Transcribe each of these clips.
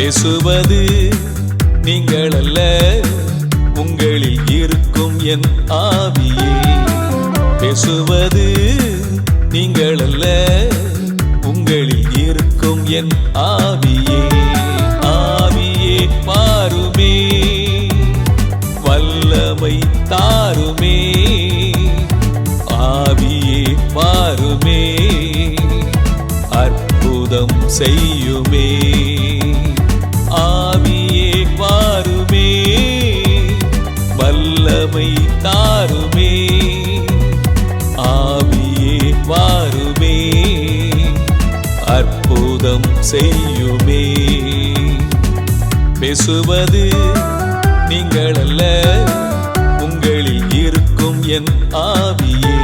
பேசுவது நீங்கள் அல்ல, உங்களில் இருக்கும் என் ஆவியே. பேசுவது நீங்கள் அல்ல, உங்களில் இருக்கும் என் ஆவியே. ஆவியே பாருமே, வல்லமை தாருமே. ஆவியே பாருமே, அற்புதம் செய்யுமே. ஆவியே பாருமே, வல்லமை தாருமே. ஆவியே பாருமே, அற்புதம் செய்யுமே. பேசுவது நீங்கள் அல்ல, உங்களில் இருக்கும் என் ஆவியே.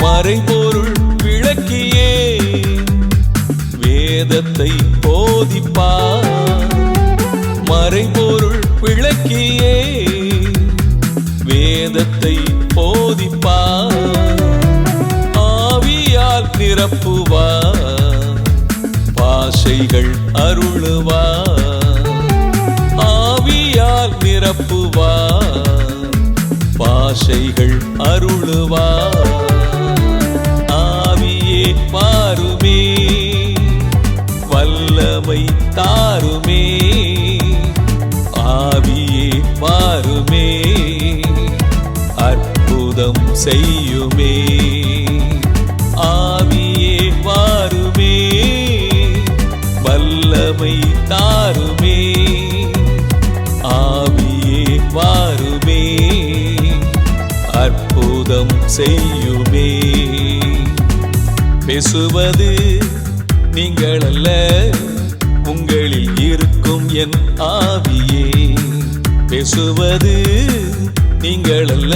மறைபொருள் விளக்கியே வேதத்தை போதிப்பார். மறைபொருள் விளக்கியே வேதத்தை போதிப்பார். ஆவியால் நிரப்புவார், பாஷைகள் அருளுவார். ஆவியால் நிரப்புவார், பாஷைகள் அருளுவார். பாருமே, வல்லமை தாருமே. ஆவியே பாருமே, அற்புதம் செய்யுமே. ஆவியே பாருமே, வல்லமை தாருமே. ஆவியே பாருமே, அற்புதம் செய்யுமே. பேசுவது நீங்கள் அல்ல, உங்களில் இருக்கும் என் ஆவியே. பேசுவது நீங்கள் அல்ல,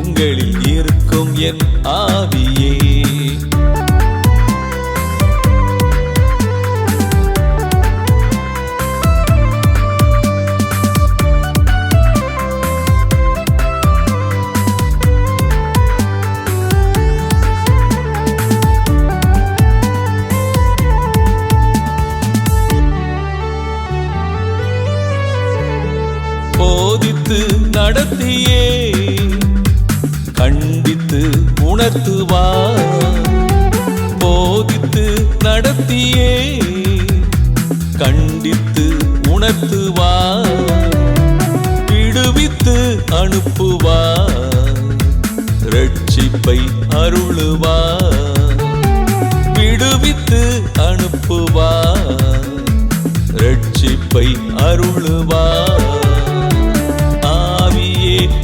உங்களில் இருக்கும் என் ஆவியே. போதித்து நடத்தியே கண்டித்து உணர்த்துவார். போதித்து நடத்தியே கண்டித்து உணர்த்துவார். விடுவித்து அனுப்புவார், ரட்சிப்பை அருளுவார். விடுவித்து அனுப்புவார், ரட்சிப்பை அருளுவார்.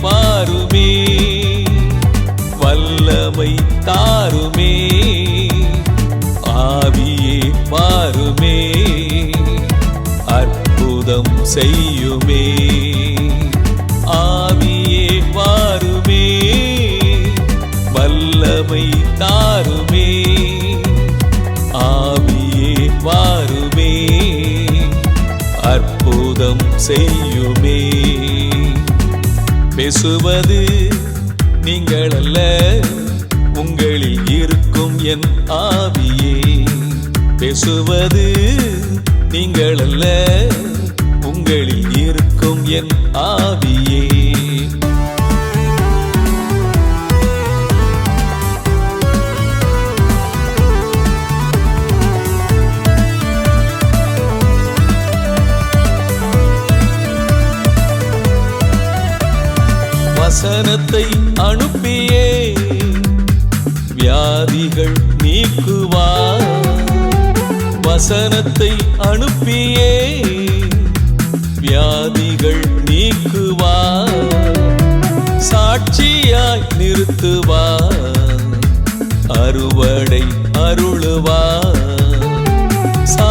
பாருமே, வல்லமை தாருமே. ஆவியே பாருமே, அற்புதம் செய்யுமே. ஆவியே பாருமே, வல்லமை தாருமே. ஆவியே பாருமே, அற்புதம் செய்யுமே. பேசுவது நீங்கள் அல்ல, உங்களில் இருக்கும் என் ஆவியே. பேசுவது நீங்கள் அல்ல, உங்களில் இருக்கும் என் ஆவியே. வசனத்தை அனுப்பியே வியாதிகள் நீக்குவார். வசனத்தை அனுப்பியே வியாதிகள் நீக்குவார். சாட்சியாய் நிறுத்துவார், அறுவடை அருளுவார்.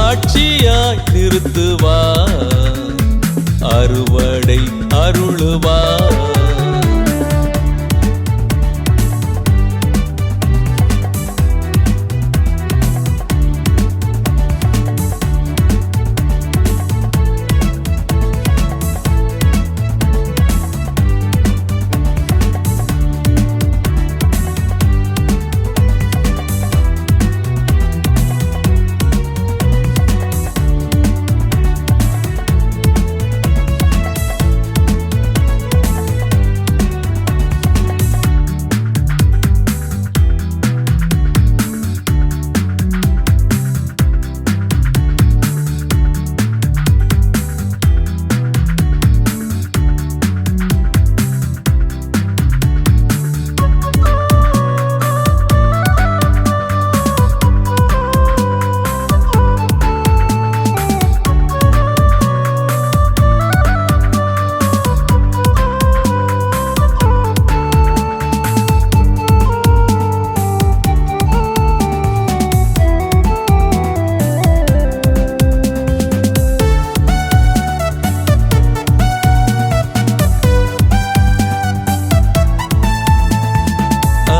சாட்சியாய் நிறுத்துவார், அறுவடை அருளுவார்.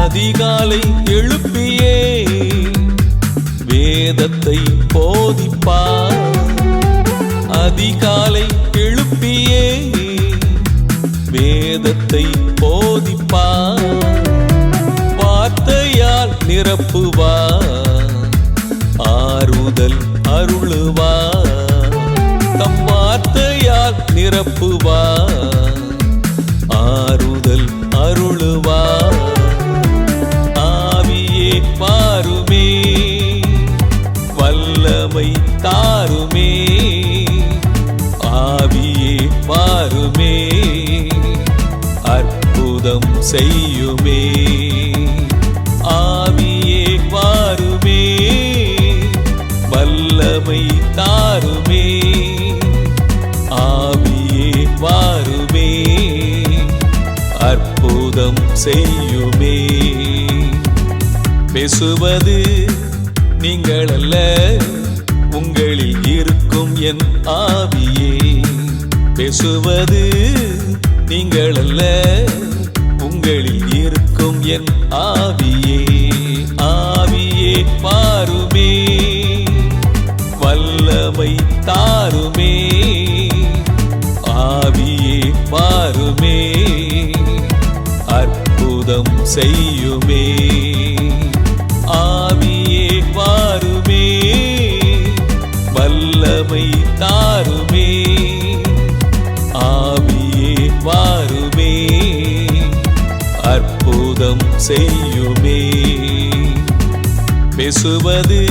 அதிகாலை எழுப்பியே வேதத்தை போதிப்பார், அதிகாலை எழுப்பியே வேதத்தை போதிப்பார். வார்த்தையால் நிரப்புவார், ஆறுதல் அருளுவார். தம் வார்த்தையால் நிரப்புவார், ஆறுதல் அருளுவார். வாருமே வல்லமை தாருமே, ஆவியே வாருமே அற்புதம் செய்யுமே. ஆவியே வாருமே வல்லமை தாருமே, ஆவியே வாருமே அற்புதம் செய்யுமே. பேசுவது நீங்கள் அல்ல, உங்களில் இருக்கும் என் ஆவியே. பேசுவது நீங்கள் அல்ல, உங்களில் இருக்கும் என் ஆவியே. ஆவியே வாருமே வல்லமை தாருமே, ஆவியே வாருமே அற்புதம் செய்யுமே. ஆவியே வாருமே வல்லமை தாருமே, ஆவியே வாருமே அற்புதம் செய்யுமே. பேசுவது